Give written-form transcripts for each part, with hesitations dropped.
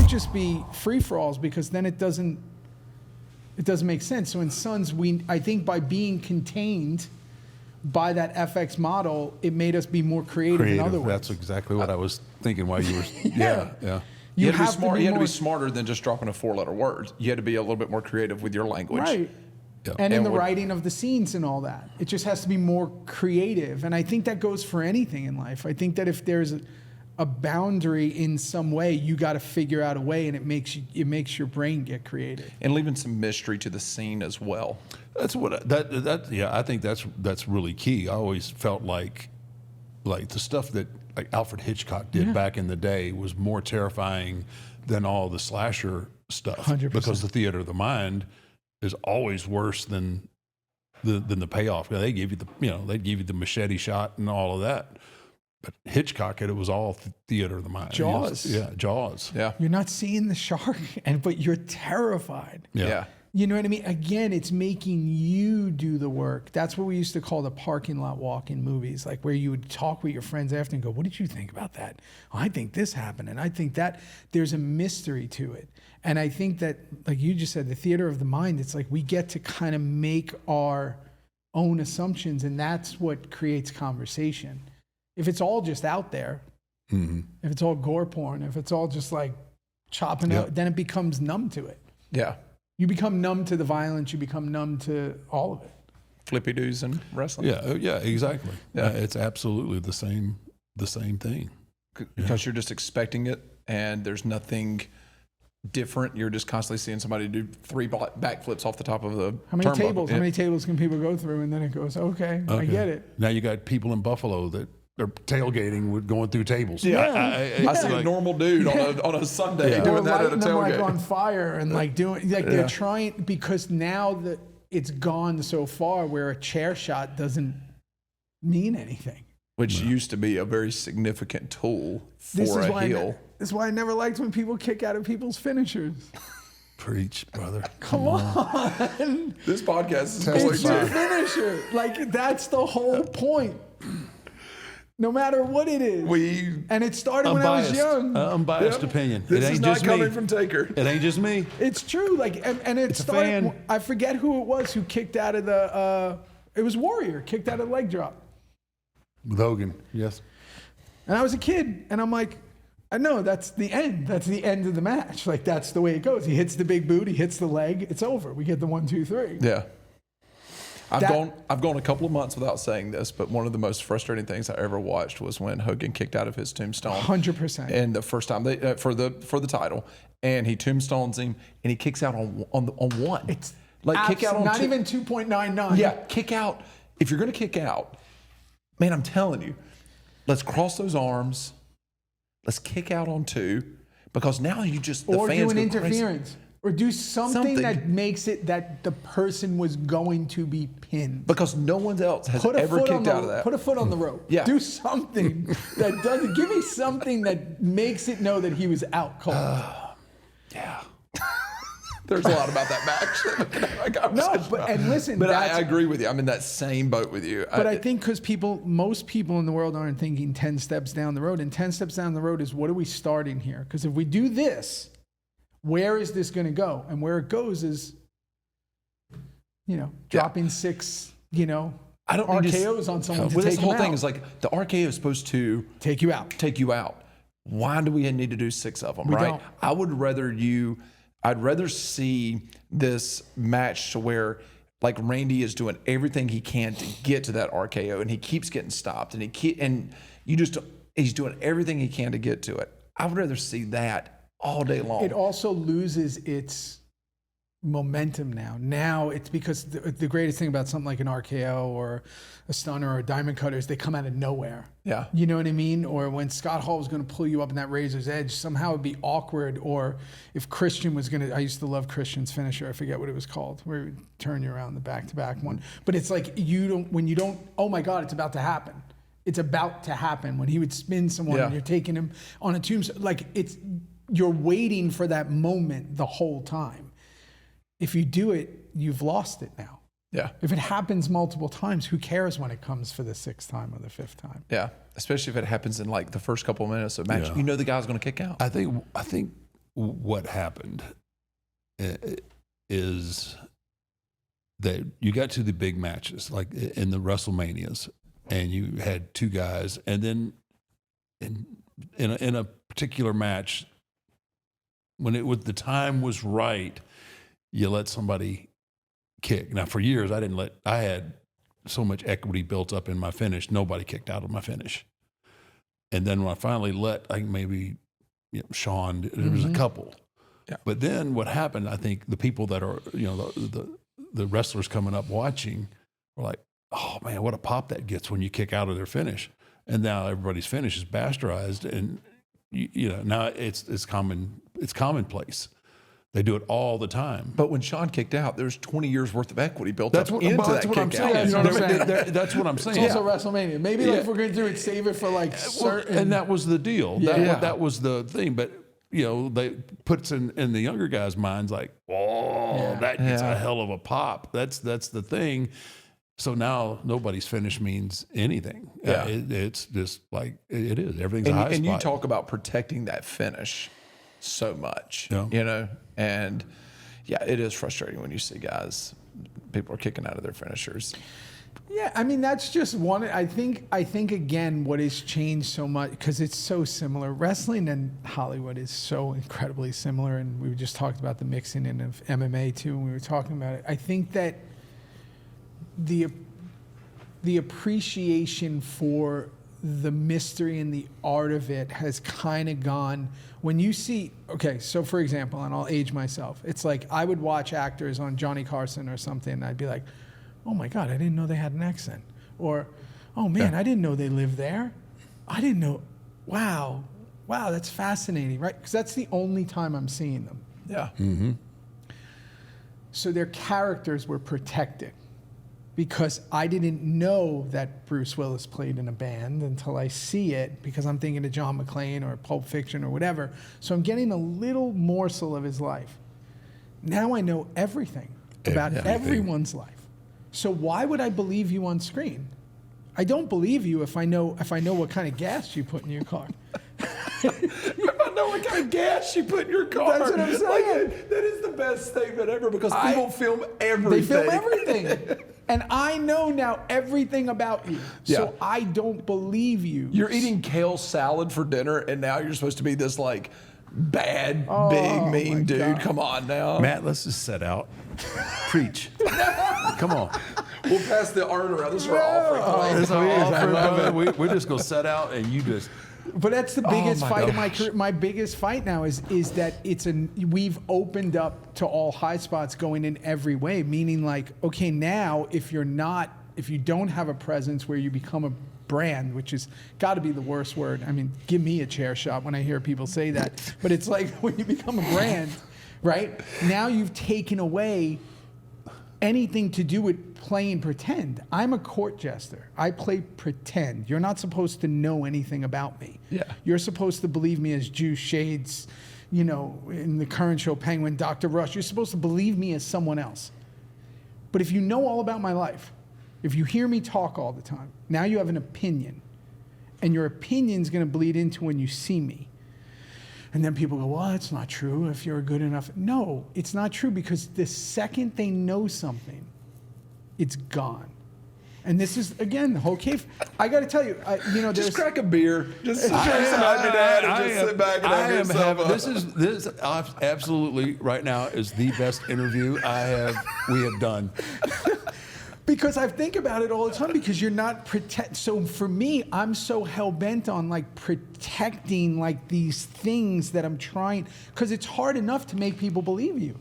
can't just be free for alls because then it doesn't make sense. So in Sons, I think by being contained by that FX model, it made us be more creative in other ways. That's exactly what I was thinking while you were. Yeah. You had to be smart. You had to be smarter than just dropping a 4-letter word. You had to be a little bit more creative with your language. Right. Yep. And in the writing of the scenes and all that. It just has to be more creative. And I think that goes for anything in life. I think that if there's a boundary in some way, you got to figure out a way, and it makes your brain get creative. And leaving some mystery to the scene as well. That's what I think that's really key. I always felt like the stuff that like Alfred Hitchcock did back in the day was more terrifying than all the slasher stuff. 100%. Because the theater of the mind is always worse than the payoff. They give you they give you the machete shot and all of that. But Hitchcock, it was all theater of the mind. Jaws. Jaws. Yeah. You're not seeing the shark, but you're terrified. Yeah. You know what I mean? Again, it's making you do the work. That's what we used to call the parking lot walk in movies, like where you would talk with your friends after and go, what did you think about that? Oh, I think this happened. And I think that there's a mystery to it. And I think that, like you just said, the theater of the mind, it's like we get to kind of make our own assumptions, and that's what creates conversation. If it's all just out there, if it's all gore porn, if it's all just like chopping up, then it becomes numb to it. Yeah. You become numb to the violence. You become numb to all of it. Flippy doos and wrestling. Yeah, exactly. Yeah, it's absolutely the same thing. Because you're just expecting it, and there's nothing different. You're just constantly seeing somebody do 3 backflips off the top of the How many turnbuckle. tables? How many tables can people go through? And then it goes, okay, I get it. Now you got people in Buffalo that are tailgating with going through tables. I see a normal dude on a Sunday doing that at a Lighting them like tailgate. on fire and like doing like they're trying, because now that it's gone so far where a chair shot doesn't mean anything. Which used to be a very significant tool for a heel. This is why I never liked when people kick out of people's finishers. Preach, brother. Come on. This podcast is It's going your to. finisher. Like, that's the whole point. No matter what it is. And it started when I was young. Unbiased opinion. This it ain't is not just coming me. from Taker. It ain't just me. It's true. Like, and it It's a started. fan. I forget who it was who kicked out of the. It was Warrior kicked out of the leg drop. With Hogan, yes. And I was a kid, and I'm like, I know that's the end. That's the end of the match. Like, that's the way it goes. He hits the big boot. He hits the leg. It's over. We get the 1, 2, 3. Yeah. I've gone a couple of months without saying this, but one of the most frustrating things I ever watched was when Hogan kicked out of his tombstone. 100%. And the first time they for the title, and he tombstones him, and he kicks out on one. It's like kick out on not even 2.99. Yeah, kick out. If you're going to kick out, man, I'm telling you, let's cross those arms. Let's kick out on 2, because now you just the or fans do an go interference. crazy. Or do something that makes it that the person was going to be pinned. Because no one else has ever kicked out of that. Put a foot on the rope. Yeah. Do something that doesn't. Give me something that makes it know that he was out cold. Yeah. There's a lot about that match. No, and listen. But I agree with you. I'm in that same boat with you. But I think because most people in the world aren't thinking 10 steps down the road. And 10 steps down the road is, what are we starting here? Because if we do this, where is this going to go? And where it goes is, dropping 6, I don't RKOs on someone to take this whole them thing out. is like the RKO is supposed to Take you out. Why do we need to do 6 of them, We right? don't. I'd rather see this match to where like Randy is doing everything he can to get to that RKO, and he keeps getting stopped, and he's doing everything he can to get to it. I would rather see that all day long. It also loses its momentum now. Now it's because the greatest thing about something like an RKO or a stunner or a diamond cutter is they come out of nowhere. Yeah. You know what I mean? Or when Scott Hall was going to pull you up in that razor's edge, somehow it'd be awkward. Or if Christian was going to, I used to love Christian's finisher. I forget what it was called, where he would turn you around the back-to-back one. But it's like when you don't, oh my God, it's about to happen. It's about to happen. When he would spin someone and you're taking him on a tombstone, like you're waiting for that moment the whole time. If you do it, you've lost it now. Yeah. If it happens multiple times, who cares when it comes for the 6th time or the 5th time? Yeah. Especially if it happens in like the first couple of minutes of match. Yeah. You know the guy's going to kick out. I think what happened is that you got to the big matches, like in the WrestleManias, and you had two guys, and then in a particular match, when the time was right, you let somebody kick. Now, for years, I had so much equity built up in my finish, nobody kicked out of my finish. And then when I finally let, like maybe Sean, there was a couple. Yeah. But then what happened, I think the people that are, the wrestlers coming up watching were like, oh man, what a pop that gets when you kick out of their finish. And now everybody's finish is bastardized, and now it's commonplace. They do it all the time. But when Sean kicked out, there's 20 years worth of equity built up into that that's what I'm kick out. saying. You know what I'm saying? That's what I'm saying. It's also WrestleMania. Maybe like if we're going to do it, save it for like certain. And that was the deal. Yeah. That was the thing. But they puts in the younger guys' minds like, oh, that gets a hell of a pop. That's the thing. So now nobody's finish means anything. Yeah. It's just like it is. Everything's a high spot. And you talk about protecting that finish so much, and it is frustrating when you see people are kicking out of their finishers. Yeah, I mean that's just one. I think again, what has changed so much because it's so similar. Wrestling and Hollywood is so incredibly similar, and we just talked about the mixing in of MMA too. When we were talking about it, I think that the appreciation for the mystery and the art of it has kind of gone. When you see, okay, so for example, and I'll age myself, it's like I would watch actors on Johnny Carson or something, and I'd be like, oh my God, I didn't know they had an accent. Or, oh man, I didn't know they lived there. I didn't know, wow, that's fascinating, right? Because that's the only time I'm seeing them. Yeah. Mm-hmm. So their characters were protected. Because I didn't know that Bruce Willis played in a band until I see it, because I'm thinking of John McClane or Pulp Fiction or whatever. So I'm getting a little morsel of his life. Now I know everything about everyone's life. So why would I believe you on screen? I don't believe you if I know what kind of gas you put in your car. If I know what kind of gas you put in your car. That's what I'm saying. That is the best statement ever, because people film everything. They film everything. And I know now everything about you. So I don't believe you. You're eating kale salad for dinner, and now you're supposed to be this like bad, big, mean dude. God. Come on now. Matt, let's just set out. Preach. Come on. We'll pass the urn around. This is our offering. It's our offering, brother. We're just going to set out, and you just... But that's the biggest my fight of my gosh. career. My biggest fight now is that we've opened up to all high spots going in every way. Meaning like, okay, now if you don't have a presence where you become a brand, which is got to be the worst word. I mean, give me a chair shot when I hear people say that. But it's like when you become a brand, right? Now you've taken away anything to do with playing pretend. I'm a court jester. I play pretend. You're not supposed to know anything about me. Yeah. You're supposed to believe me as Juice Shades, in the current show Penguin, Dr. Rush. You're supposed to believe me as someone else. But if you know all about my life, if you hear me talk all the time, now you have an opinion. And your opinion's going to bleed into when you see me. And then people go, well, that's not true if you're good enough. No, it's not true, because the second they know something, it's gone. And this is, again, the whole cave. I got to tell you, there's... Just crack a beer. Just sit beside your dad and just sit back and have yourself This absolutely right now is the best interview we have done. Because I think about it all the time, because you're not so for me, I'm so hell-bent on like protecting like these things that I'm trying, because it's hard enough to make people believe you.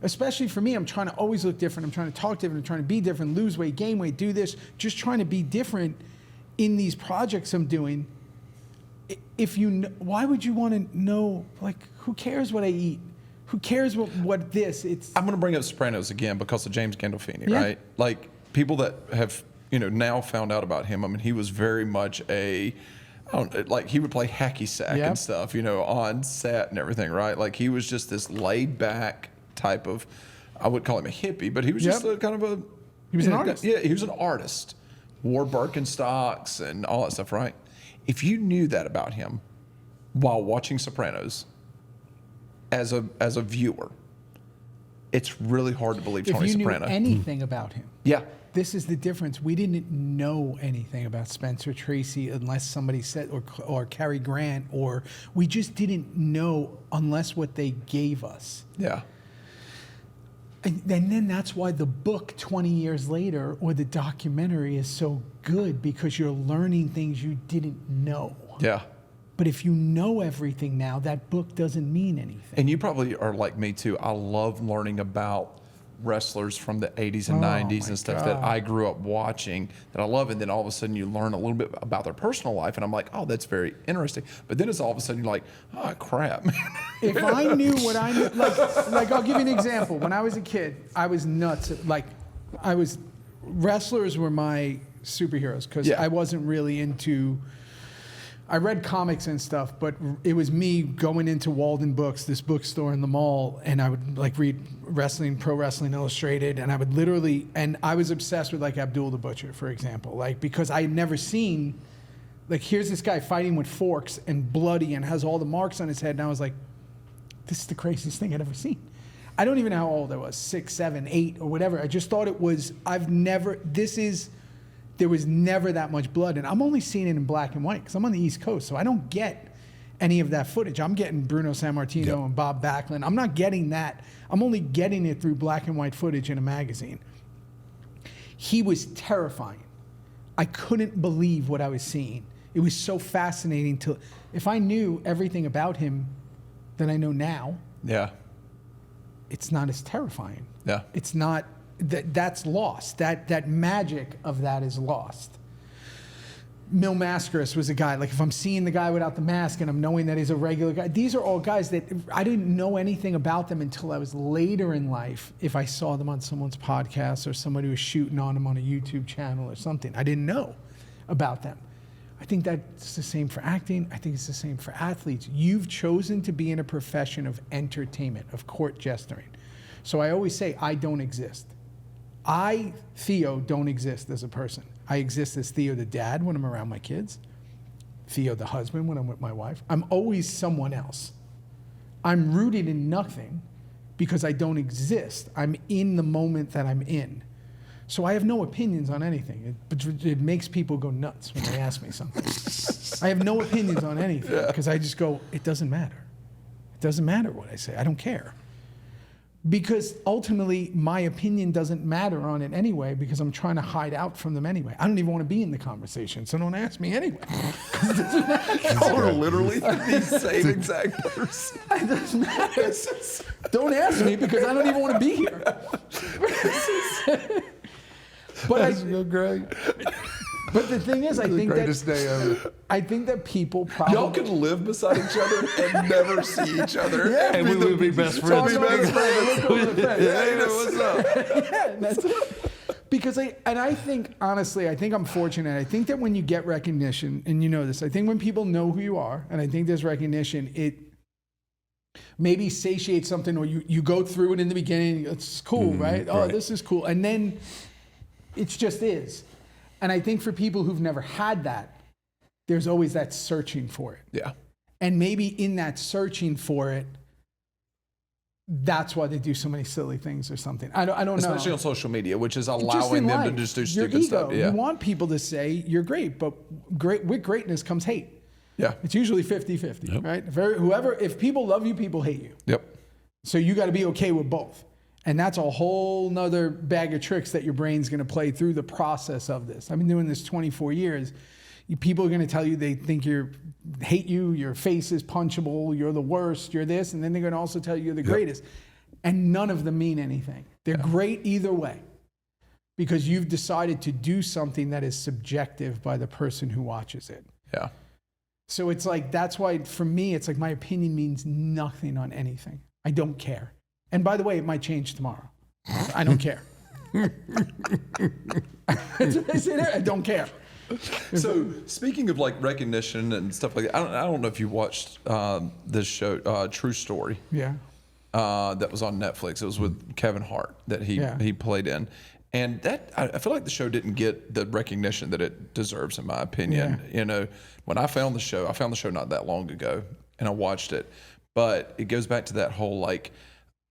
Especially for me, I'm trying to always look different. I'm trying to talk different. I'm trying to be different, lose weight, gain weight, do this. Just trying to be different in these projects I'm doing. Why would you want to know, like, who cares what I eat? Who cares what this? I'm going to bring up Sopranos again because of James Gandolfini, right? Like, people that have, now found out about him, I mean, he was very much he would play hacky sack and stuff, on set and everything, right? Like, he was just this laid back type of, I would call him a hippie, but he was just he was an artist. Yeah, he was an artist. Wore Birkenstocks and all that stuff, right? If you knew that about him while watching Sopranos, as a viewer, it's really hard to believe If Tony you Soprano. knew anything about him, Yeah. this is the difference. We didn't know anything about Spencer Tracy unless somebody said, or Cary Grant, or we just didn't know unless what they gave us. Yeah. And then that's why the book 20 years later or the documentary is so good, because you're learning things you didn't know. Yeah. But if you know everything now, that book doesn't mean anything. And you probably are like me too. I love learning about wrestlers from the 80s and 90s and stuff that I grew up watching that I love. And then all of a sudden you learn a little bit about their personal life. And I'm like, oh, that's very interesting. But then it's all of a sudden you're like, oh, crap. If I knew what I knew, like I'll give you an example. When I was a kid, I was nuts. Wrestlers were my superheroes, because I wasn't really into, I read comics and stuff, but it was me going into Walden Books, this bookstore in the mall, and I would like read wrestling, Pro Wrestling Illustrated, and I would literally, and I was obsessed with like Abdul the Butcher, for example, like because I had never seen, like here's this guy fighting with forks and bloody and has all the marks on his head, and I was like, this is the craziest thing I'd ever seen. I don't even know how old I was, 6, 7, 8, or whatever. I just thought it was, there was never that much blood. And I'm only seeing it in black and white because I'm on the East Coast, so I don't get any of that footage. I'm getting Bruno Sammartino and Bob Backlund. I'm not getting that. I'm only getting it through black and white footage in a magazine. He was terrifying. I couldn't believe what I was seeing. It was so fascinating if I knew everything about him that I know now, it's not as terrifying. Yeah. It's not, that's lost. That magic of that is lost. Mil Mascaras was a guy, like if I'm seeing the guy without the mask and I'm knowing that he's a regular guy, these are all guys that I didn't know anything about them until I was later in life. If I saw them on someone's podcast or somebody was shooting on them on a YouTube channel or something, I didn't know about them. I think that's the same for acting. I think it's the same for athletes. You've chosen to be in a profession of entertainment, of court gesturing. So I always say, I don't exist. I, Theo, don't exist as a person. I exist as Theo the dad when I'm around my kids, Theo the husband when I'm with my wife. I'm always someone else. I'm rooted in nothing because I don't exist. I'm in the moment that I'm in. So I have no opinions on anything. It makes people go nuts when they ask me something. I have no opinions on anything because I just go, it doesn't matter. It doesn't matter what I say. I don't care. Because ultimately, my opinion doesn't matter on it anyway because I'm trying to hide out from them anyway. I don't even want to be in the conversation, so don't ask me anyway. You're literally the same exact person. It doesn't matter. Don't ask me because I don't even want to be here. That's so great. But the thing is, I think Greatest day ever. I think that people probably Y'all could live beside each other and never see each other. Yeah, And we would be best friends. Hey, what's up? Yeah, that's it. Because I think, honestly, I think I'm fortunate. I think that when you get recognition, and you know this, I think when people know who you are, and I think there's recognition, it maybe satiates something, or you go through it in the beginning, it's cool, right? Oh, this is cool. And then it just is. And I think for people who've never had that, there's always that searching for it. Yeah. And maybe in that searching for it, that's why they do so many silly things or something. I don't know. Especially on social media, which is Just allowing in them life, to just do your stupid ego. stuff. Yeah. You want people to say you're great, but with greatness comes hate. Yeah. It's usually 50-50, right? If people love you, people hate you. Yep. So you got to be okay with both. And that's a whole nother bag of tricks that your brain's going to play through the process of this. I've been doing this 24 years. People are going to tell you they think hate you, your face is punchable, you're the worst, you're this, and then they're going to also tell you you're the greatest. And none of them mean anything. They're great either way because you've decided to do something that is subjective by the person who watches it. Yeah. So it's like, that's why for me, it's like my opinion means nothing on anything. I don't care. And by the way, it might change tomorrow. I don't care. I don't care. So speaking of like recognition and stuff like that, I don't know if you watched this show, True Story. Yeah. That was on Netflix. It was with Kevin Hart that he played in. And that, I feel like the show didn't get the recognition that it deserves, in my opinion. Yeah. You know, when I found the show not that long ago, and I watched it. but it goes back to that whole like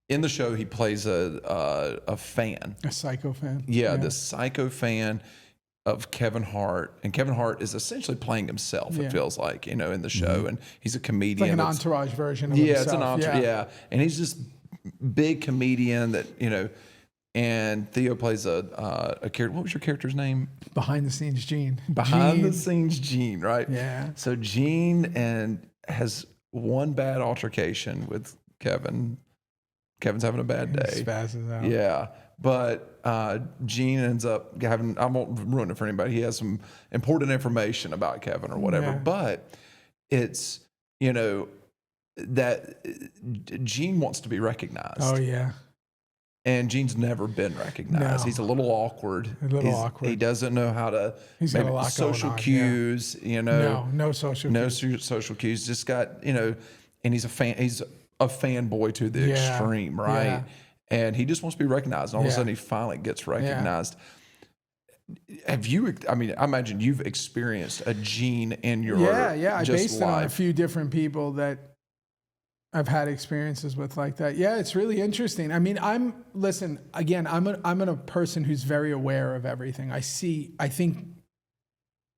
in the show he plays a fan, A psycho fan. yeah, the psycho fan of Kevin Hart, and Kevin Hart is essentially playing himself. Yeah. It feels like, you know, in the show, and he's a comedian. Like an that's- entourage version of yeah, himself. it's an entourage. Yeah, and he's this big comedian that, you know. And Theo plays a character. What was your character's name? Behind the scenes Gene. Behind the Gene. scenes Gene, right? Yeah. So Gene has one bad altercation with Kevin. Kevin's having a bad day. Spazzes out. Yeah. But Gene ends up having, I won't ruin it for anybody. He has some important information about Kevin or whatever. Yeah. But it's, you know, that Gene wants to be recognized. Oh yeah. And Gene's never been recognized. No. He's a little awkward. Awkward. He doesn't know how to. He's got maybe a lot social going on, cues. You know, No social. no cues. social cues. Just got, you know, and he's a fan. He's a fanboy to the extreme, right? Yeah. And he just wants to be recognized. And all of a Yeah. sudden, he finally gets recognized. Have you? I mean, I imagine you've experienced a Gene in your Yeah. I just based it on a life. few different people that I've had experiences with like that. Yeah, it's really interesting. I mean, I'm a person who's very aware of everything. I think,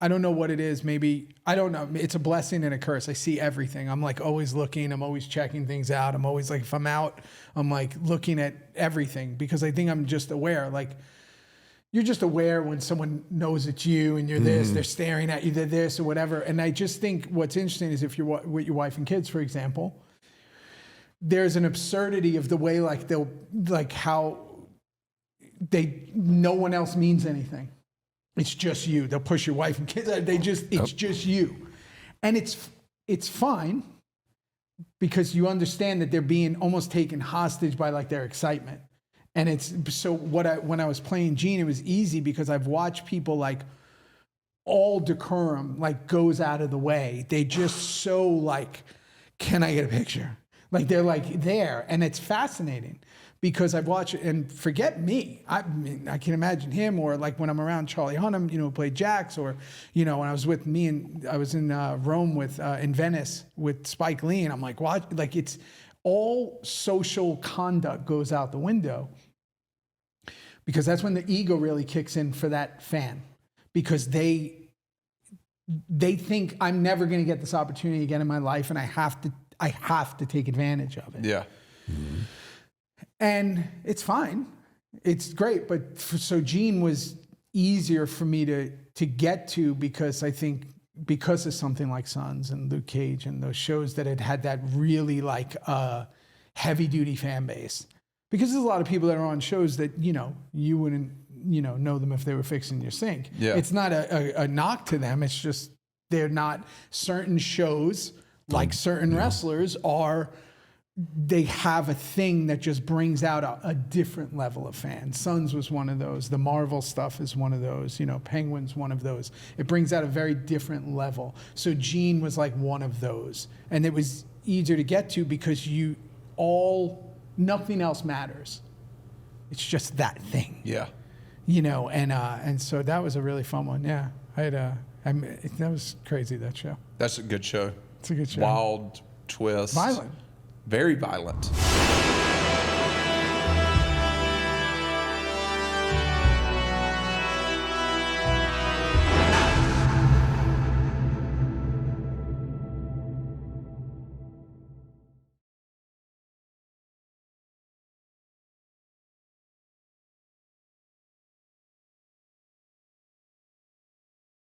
I don't know what it is. Maybe, I don't know. It's a blessing and a curse. I see everything. I'm like always looking. I'm always checking things out. I'm always like, if I'm out, I'm like looking at everything because I think I'm just aware. Like, you're just aware when someone knows it's you and you're this, they're staring at you, they're this or whatever. And I just think what's interesting is if you're with your wife and kids, for example, there's an absurdity of the way no one else means anything. It's just you. They'll push your wife and kids. It's just you. And it's fine because you understand that they're being almost taken hostage by like their excitement. And it's so when I was playing Gene, it was easy because I've watched people like all decorum like goes out of the way. They just so like, can I get a picture? Like they're like there, and it's fascinating because I've watched it. And forget me, I mean, I can imagine him, or like when I'm around Charlie Hunnam, you know, who played Jax, or you know, when I was I was in Rome in Venice with Spike Lee, and I'm like, watch, like it's all social conduct goes out the window because that's when the ego really kicks in for that fan because they think I'm never going to get this opportunity again in my life, and I have to take advantage of it. Yeah. Mm-hmm. And it's fine. It's great. But so Gene was easier for me to get to because I think because of something like Sons and Luke Cage and those shows that had that really like heavy duty fan base. Because there's a lot of people that are on shows that, you know, you wouldn't, you know them if they were fixing your sink. Yeah. It's not a knock to them. It's just they're not certain shows like certain wrestlers they have a thing that just brings out a different level of fans. Sons was one of those. The Marvel stuff is one of those. You know, Penguin's one of those. It brings out a very different level. So Gene was like one of those. And it was easier to get to because nothing else matters. It's just that thing. Yeah. You know, and so that was a really fun one. Yeah. That was crazy, that show. That's a good show. It's a good show. Wild twist. Violent. Very violent.